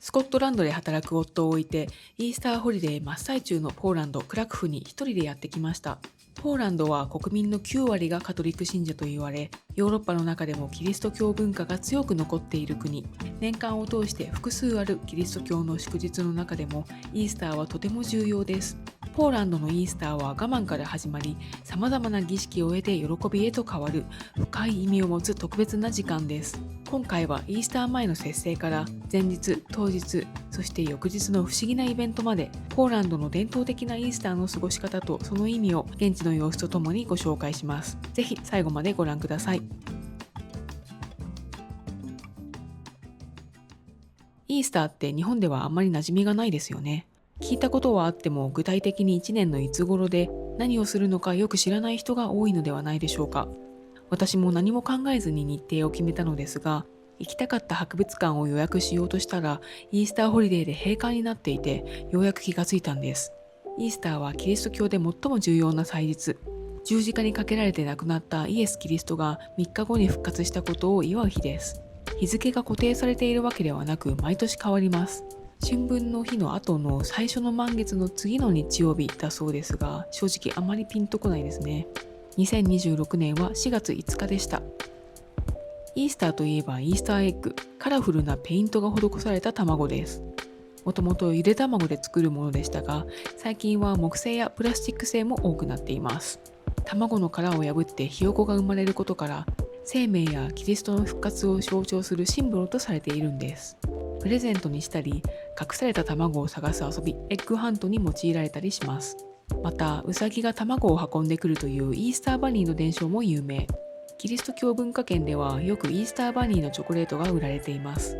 スコットランドで働く夫を置いて、イースターホリデー真っ最中のポーランド・クラクフに一人でやってきました。ポーランドは国民の9割がカトリック信者と言われ、ヨーロッパの中でもキリスト教文化が強く残っている国。年間を通して複数あるキリスト教の祝日の中でも、イースターはとても重要です。ポーランドのイースターは我慢から始まり、様々な儀式を経て喜びへと変わる深い意味を持つ特別な時間です。今回はイースター前の節制から前日、当日、そして翌日の不思議なイベントまで、ポーランドの伝統的なイースターの過ごし方とその意味を現地の様子とともにご紹介します。ぜひ最後までご覧ください。イースターって日本ではあんまり馴染みがないですよね。聞いたことはあっても具体的に1年のいつ頃で何をするのかよく知らない人が多いのではないでしょうか。私も何も考えずに日程を決めたのですが、行きたかった博物館を予約しようとしたらイースターホリデーで閉館になっていて、ようやく気がついたんです。イースターはキリスト教で最も重要な祭日。十字架にかけられて亡くなったイエス・キリストが3日後に復活したことを祝う日です。日付が固定されているわけではなく毎年変わります。春分の日の後の最初の満月の次の日曜日だそうですが、正直あまりピンとこないですね。2026年は4月5日でした。イースターといえばイースターエッグ、カラフルなペイントが施された卵です。もともとゆで卵で作るものでしたが、最近は木製やプラスチック製も多くなっています。卵の殻を破ってひよこが生まれることから、生命やキリストの復活を象徴するシンボルとされているんです。プレゼントにしたり、隠された卵を探す遊び、エッグハントに用いられたりします。また、ウサギが卵を運んでくるというイースターバニーの伝承も有名。キリスト教文化圏ではよくイースターバニーのチョコレートが売られています。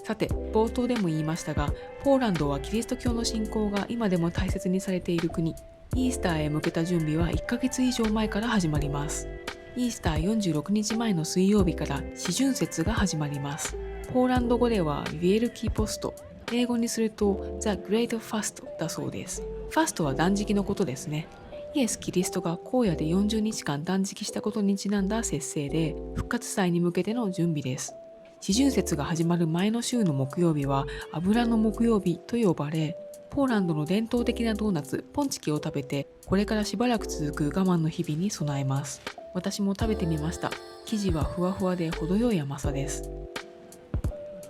さて、冒頭でも言いましたが、ポーランドはキリスト教の信仰が今でも大切にされている国。イースターへ向けた準備は1ヶ月以上前から始まります。イースター46日前の水曜日から四旬節が始まります。ポーランド語ではヴィエルキーポスト、英語にすると The Great Fast だそうです。ファストは断食のことですね。イエス・キリストが荒野で40日間断食したことにちなんだ節制で、復活祭に向けての準備です。四旬節が始まる前の週の木曜日は油の木曜日と呼ばれ、ポーランドの伝統的なドーナツ、ポンチキを食べて、これからしばらく続く我慢の日々に備えます。私も食べてみました。生地はふわふわで程よい甘さです。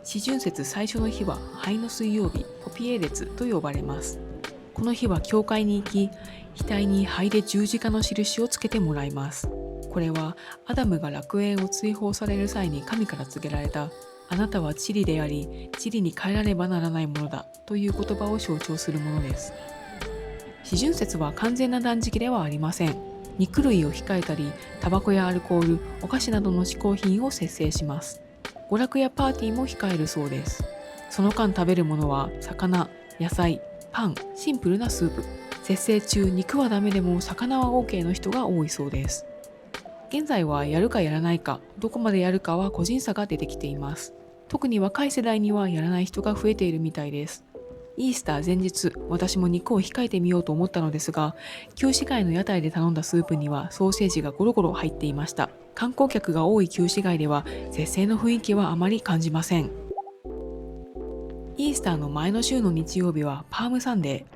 四旬節最初の日は灰の水曜日、ポピエーレツと呼ばれます。この日は教会に行き、額に灰で十字架の印をつけてもらいます。これはアダムが楽園を追放される際に神から告げられた、あなたは塵であり、塵に変えらねばならないものだという言葉を象徴するものです。四旬節は完全な断食ではありません。肉類を控えたり、タバコやアルコール、お菓子などの嗜好品を節制します。娯楽やパーティーも控えるそうです。その間食べるものは魚、野菜、パン、シンプルなスープ。節制中、肉はダメでも魚は OK の人が多いそうです。現在はやるかやらないか、どこまでやるかは個人差が出てきています。特に若い世代にはやらない人が増えているみたいです。イースター前日、私も肉を控えてみようと思ったのですが、旧市街の屋台で頼んだスープにはソーセージがゴロゴロ入っていました。観光客が多い旧市街では節制の雰囲気はあまり感じません。イースターの前の週の日曜日はパームサンデ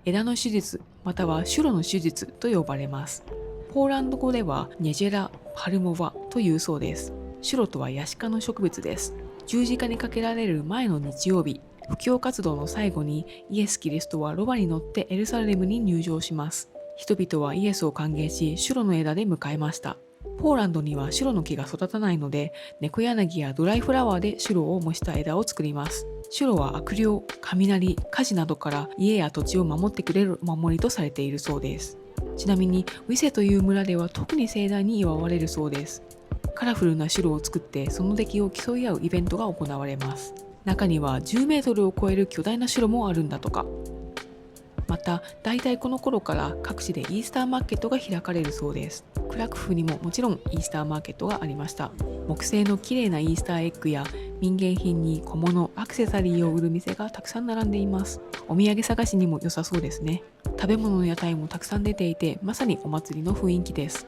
ー、枝の手術またはシュロの手術と呼ばれます。ポーランド語ではネジェラ・パルモワというそうです。シュロとはヤシ科の植物です。十字架にかけられる前の日曜日、布教活動の最後にイエス・キリストはロバに乗ってエルサレムに入場します。人々はイエスを歓迎し、シュロの枝で迎えました。ポーランドにはシュロの木が育たないので、猫柳やドライフラワーでシュロを模した枝を作ります。シュロは悪霊、雷、火事などから家や土地を守ってくれるお守りとされているそうです。ちなみにウィセという村では特に盛大に祝われるそうです。カラフルなシュロを作ってその出来を競い合うイベントが行われます。中には10メートルを超える巨大なシュロもあるんだとか。また、大体この頃から各地でイースターマーケットが開かれるそうです。クラクフにももちろんイースターマーケットがありました。木製の綺麗なイースターエッグや民芸品に小物、アクセサリーを売る店がたくさん並んでいます。お土産探しにも良さそうですね。食べ物の屋台もたくさん出ていて、まさにお祭りの雰囲気です。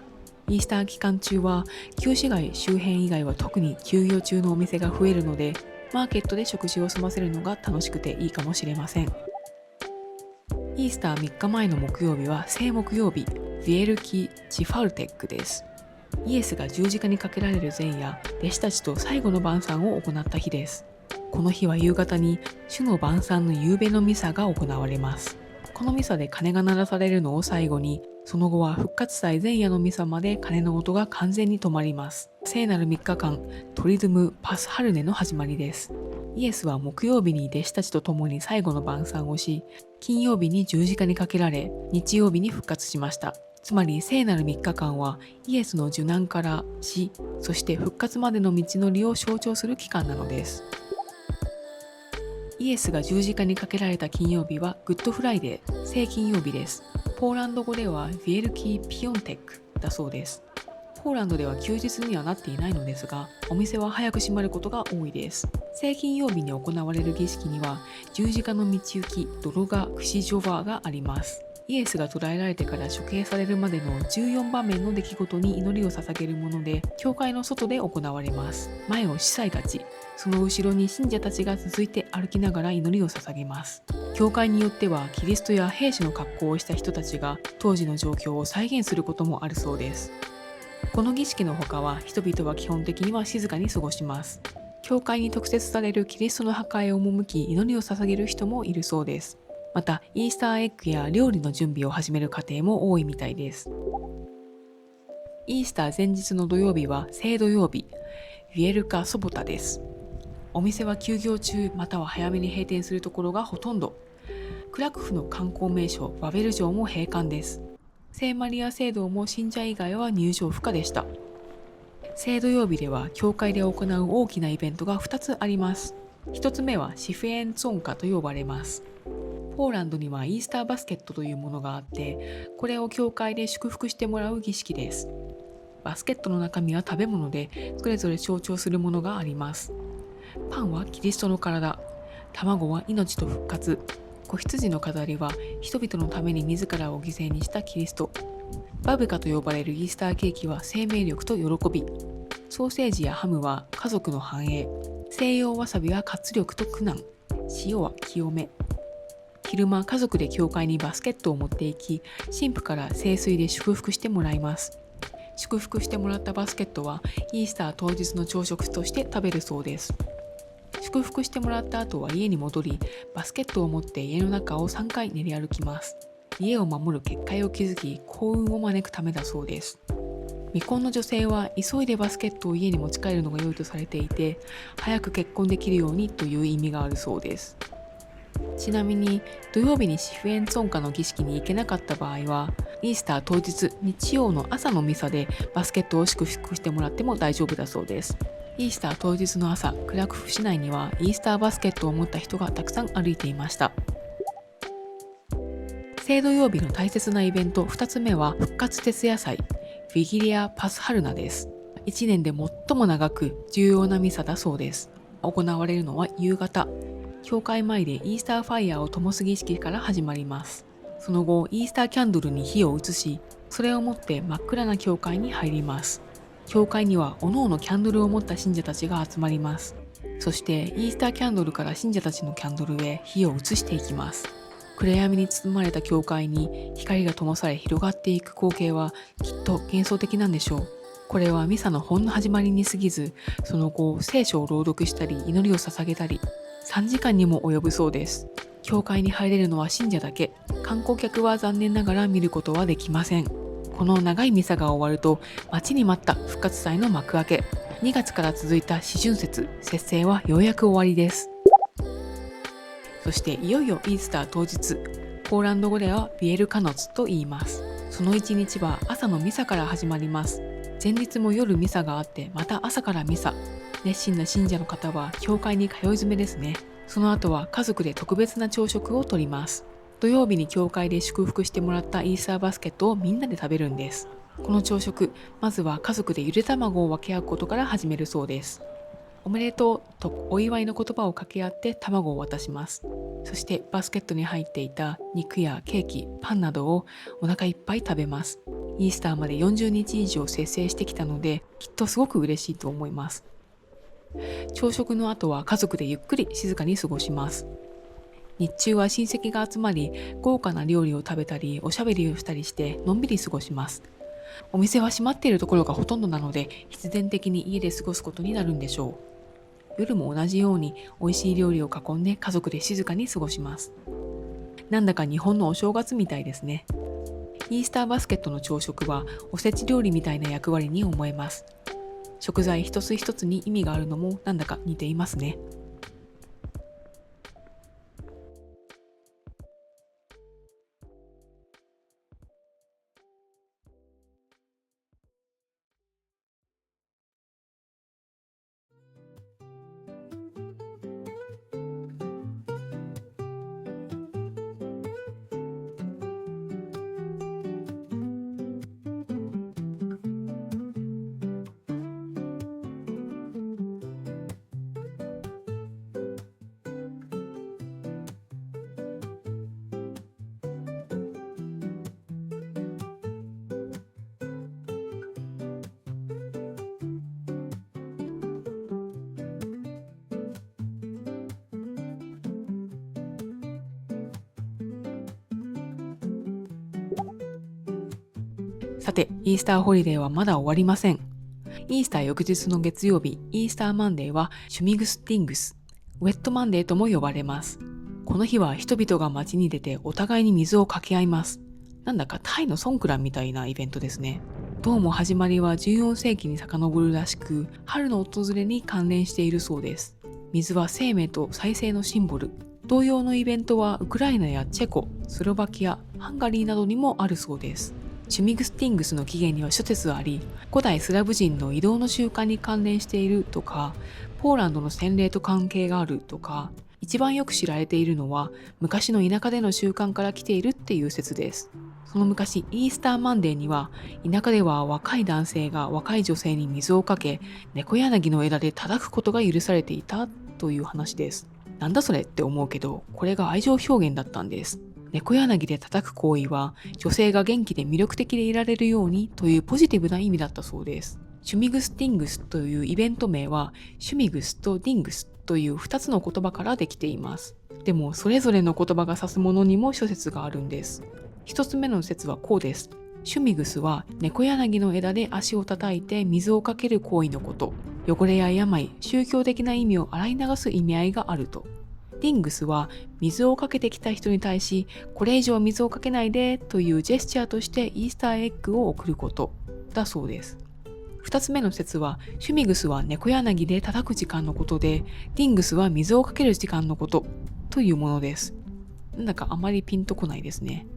イースター期間中は旧市街周辺以外は特に休業中のお店が増えるので、マーケットで食事を済ませるのが楽しくていいかもしれません。イースター3日前の木曜日は聖木曜日、ヴィエルキ・チファルテックです。イエスが十字架にかけられる前夜、弟子たちと最後の晩餐を行った日です。この日は夕方に主の晩餐の夕べのミサが行われます。このミサで鐘が鳴らされるのを最後に、その後は復活祭前夜のミサまで鐘の音が完全に止まります。聖なる3日間、トリドゥム・パスハルネの始まりです。イエスは木曜日に弟子たちと共に最後の晩餐をし、金曜日に十字架にかけられ、日曜日に復活しました。つまり聖なる3日間はイエスの受難から死、そして復活までの道のりを象徴する期間なのです。イエスが十字架にかけられた金曜日はグッドフライデー、聖金曜日です。ポーランド語ではヴィエルキー・ピヨンテックだそうです。ポーランドでは休日にはなっていないのですが、お店は早く閉まることが多いです。聖金曜日に行われる儀式には、十字架の道行き、ドロガ・クシジョバがあります。イエスが捕らえられてから処刑されるまでの14場面の出来事に祈りを捧げるもので、教会の外で行われます。前を司祭たち、その後ろに信者たちが続いて歩きながら祈りを捧げます。教会によってはキリストや兵士の格好をした人たちが当時の状況を再現することもあるそうです。この儀式の他は人々は基本的には静かに過ごします。教会に特設されるキリストの墓へ赴き祈りを捧げる人もいるそうです。またイースターエッグや料理の準備を始める家庭も多いみたいです。イースター前日の土曜日は聖土曜日、ヴィエルカ・ソボタです。お店は休業中または早めに閉店するところがほとんど。クラクフの観光名所バベル城も閉館です。聖マリア聖堂も信者以外は入場不可でした。聖土曜日では教会で行う大きなイベントが2つあります。1つ目はシフエンツォンカと呼ばれます。ポーランドにはイースターバスケットというものがあって、これを教会で祝福してもらう儀式です。バスケットの中身は食べ物で、それぞれ象徴するものがあります。パンはキリストの体、卵は命と復活、子羊の飾りは人々のために自らを犠牲にしたキリスト、バブカと呼ばれるイースターケーキは生命力と喜び、ソーセージやハムは家族の繁栄、西洋わさびは活力と苦難、塩は清め。昼間家族で教会にバスケットを持っていき、神父から聖水で祝福してもらいます。祝福してもらったバスケットはイースター当日の朝食として食べるそうです。祝福してもらった後は家に戻り、バスケットを持って家の中を3回練り歩きます。家を守る結界を築き、幸運を招くためだそうです。未婚の女性は急いでバスケットを家に持ち帰るのが良いとされていて、早く結婚できるようにという意味があるそうです。ちなみに土曜日にシフエンツォンカの儀式に行けなかった場合は、イースター当日日曜の朝のミサでバスケットを祝福してもらっても大丈夫だそうです。イースター当日の朝、クラクフ市内にはイースターバスケットを持った人がたくさん歩いていました。聖土曜日の大切なイベント2つ目は復活徹夜祭、ヴィギリア・パスハルナです。1年で最も長く重要なミサだそうです。行われるのは夕方。教会前でイースターファイヤーを灯す儀式から始まります。その後、イースターキャンドルに火を移し、それを持って真っ暗な教会に入ります。教会には各々キャンドルを持った信者たちが集まります。そしてイースターキャンドルから信者たちのキャンドルへ火を移していきます。暗闇に包まれた教会に光が灯され広がっていく光景はきっと幻想的なんでしょう。これはミサのほんの始まりに過ぎず、その後聖書を朗読したり祈りを捧げたり、3時間にも及ぶそうです。教会に入れるのは信者だけ。観光客は残念ながら見ることはできません。この長いミサが終わると、待ちに待った復活祭の幕開け。2月から続いた四旬節、節制はようやく終わりです。そしていよいよイースター当日、ポーランド語ではビエルカノツと言います。その1日は朝のミサから始まります。前日も夜ミサがあって、また朝からミサ。熱心な信者の方は教会に通い詰めですね。その後は家族で特別な朝食をとります。土曜日に教会で祝福してもらったイースターバスケットをみんなで食べるんです。この朝食、まずは家族でゆで卵を分け合うことから始めるそうです。おめでとうとお祝いの言葉を掛け合って卵を渡します。そしてバスケットに入っていた肉やケーキ、パンなどをお腹いっぱい食べます。イースターまで40日以上節制してきたので、きっとすごく嬉しいと思います。朝食の後は家族でゆっくり静かに過ごします。日中は親戚が集まり、豪華な料理を食べたり、おしゃべりをしたりしてのんびり過ごします。お店は閉まっているところがほとんどなので、必然的に家で過ごすことになるんでしょう。夜も同じように美味しい料理を囲んで家族で静かに過ごします。なんだか日本のお正月みたいですね。イースターバスケットの朝食はおせち料理みたいな役割に思えます。食材一つ一つに意味があるのもなんだか似ていますね。さて、イースターホリデーはまだ終わりません。イースター翌日の月曜日、イースターマンデーはシュミグスティングス、ウェットマンデーとも呼ばれます。この日は人々が街に出てお互いに水をかけ合います。なんだかタイのソンクランみたいなイベントですね。どうも始まりは14世紀に遡るらしく、春の訪れに関連しているそうです。水は生命と再生のシンボル。同様のイベントはウクライナやチェコ、スロバキア、ハンガリーなどにもあるそうです。シュミグスティングスの起源には諸説あり、古代スラブ人の移動の習慣に関連しているとか、ポーランドの洗礼と関係があるとか、一番よく知られているのは昔の田舎での習慣から来ているっていう説です。その昔、イースターマンデーには田舎では若い男性が若い女性に水をかけ、猫柳の枝で叩くことが許されていたという話です。なんだそれって思うけど、これが愛情表現だったんです。猫柳で叩く行為は女性が元気で魅力的でいられるようにというポジティブな意味だったそうです。シュミグスティングスというイベント名はシュミグスとディングスという2つの言葉からできています。でもそれぞれの言葉が指すものにも諸説があるんです。一つ目の説はこうです。シュミグスは猫柳の枝で足を叩いて水をかける行為のこと。汚れや病、宗教的な意味を洗い流す意味合いがあると。ディングスは水をかけてきた人に対し、これ以上水をかけないでというジェスチャーとしてイースターエッグを送ることだそうです。二つ目の説は、シュミグスは猫柳で叩く時間のことで、ディングスは水をかける時間のことというものです。なんだかあまりピンとこないですね。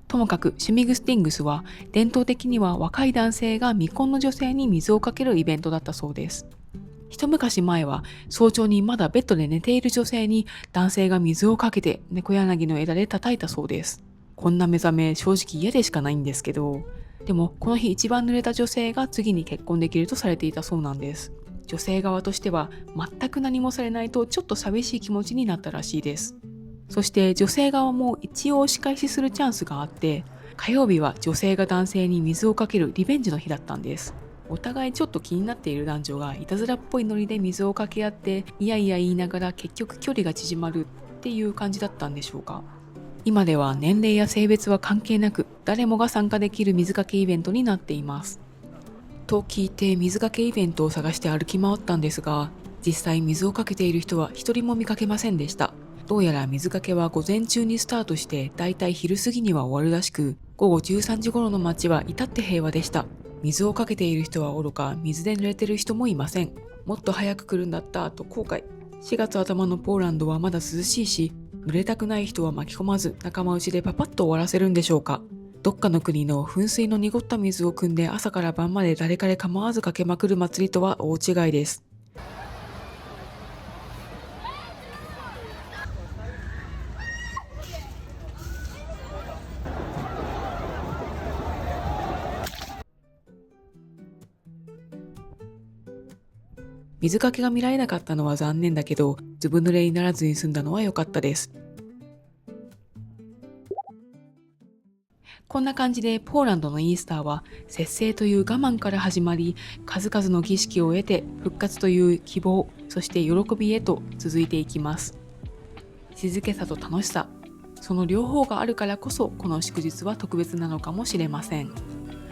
ともかくシュミグスティングスは伝統的には若い男性が未婚の女性に水をかけるイベントだったそうです。一昔前は早朝にまだベッドで寝ている女性に男性が水をかけて猫柳の枝で叩いたそうです。こんな目覚め正直嫌でしかないんですけど、でもこの日一番濡れた女性が次に結婚できるとされていたそうなんです。女性側としては全く何もされないとちょっと寂しい気持ちになったらしいです。そして女性側も一応仕返しするチャンスがあって、火曜日は女性が男性に水をかけるリベンジの日だったんです。お互いちょっと気になっている男女がいたずらっぽいノリで水をかけ合っていやいや言いながら結局距離が縮まるっていう感じだったんでしょうか。今では年齢や性別は関係なく誰もが参加できる水かけイベントになっています。と聞いて水かけイベントを探して歩き回ったんですが、実際水をかけている人は一人も見かけませんでした。どうやら水かけは午前中にスタートしてだいたい昼過ぎには終わるらしく、午後13時頃の街は至って平和でした。水をかけている人はおろか、水で濡れてる人もいません。もっと早く来るんだったと後悔。4月頭のポーランドはまだ涼しいし、濡れたくない人は巻き込まず仲間内でパパッと終わらせるんでしょうか。どっかの国の噴水の濁った水を汲んで朝から晩まで誰彼構わずかけまくる祭りとは大違いです。水かけが見られなかったのは残念だけど、ずぶ濡れにならずに済んだのは良かったです。こんな感じでポーランドのイースターは節制という我慢から始まり、数々の儀式を経て復活という希望、そして喜びへと続いていきます。静けさと楽しさ、その両方があるからこそこの祝日は特別なのかもしれません。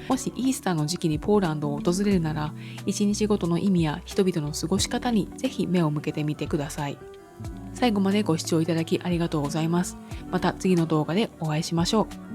もしイースターの時期にポーランドを訪れるなら、一日ごとの意味や人々の過ごし方にぜひ目を向けてみてください。最後までご視聴いただきありがとうございます。また次の動画でお会いしましょう。